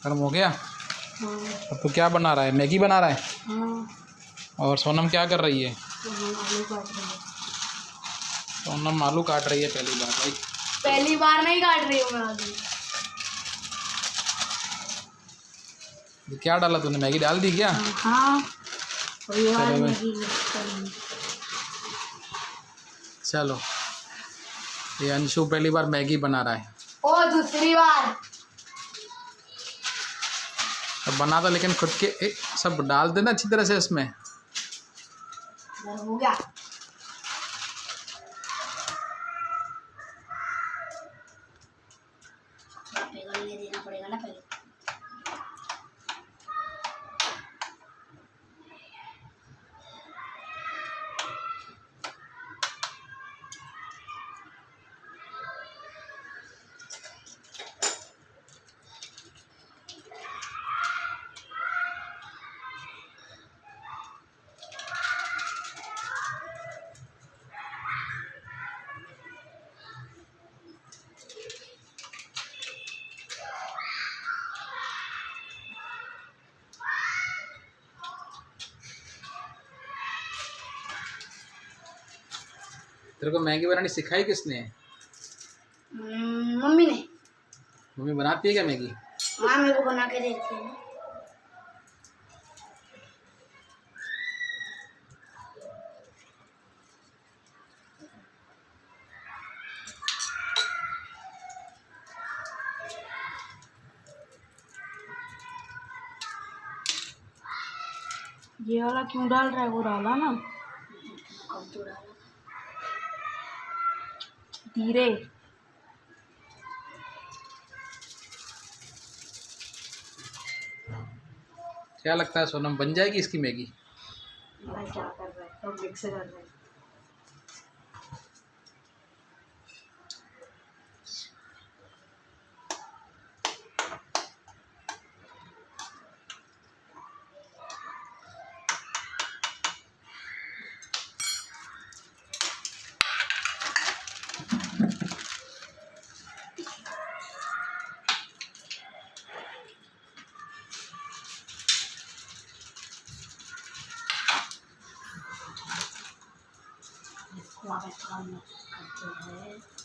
गर्म हो गया। हाँ। अब तो क्या बना रहा है? मैगी बना रहा है। हाँ। और सोनम क्या कर रही है? आलू काट रही है। सोनम आलू काट रही है पहली बार भाई। पहली बार नहीं काट रही हूँ मैं आलू। ये क्या डाला तूने? मैगी डाल दी क्या? हाँ। और ये वाली चलो मैगी करूँगी। चलो, ये अंशु पहली बार मैगी बना रहा है। ओ दूसरी बार। अब बना तो लेकिन खुद के सब डाल देना अच्छी तरह से इसमें। हो गया। पिघलने देना पड़ेगा ना पहले। तेरे को मैगी बनानी सिखाई किसने? मम्मी ने। मम्मी बनाती है क्या मैगी? हाँ मेरे को बना के देती है ना। ये वाला क्यों डाल रहा है? वो डाला ना। कब तो डाला? धीरे। क्या लगता है सोनम, बन जाएगी इसकी मैगी? भाई क्या कर रहा है? सब मिक्स कर रहा है। वहाँ पे काम करते हैं।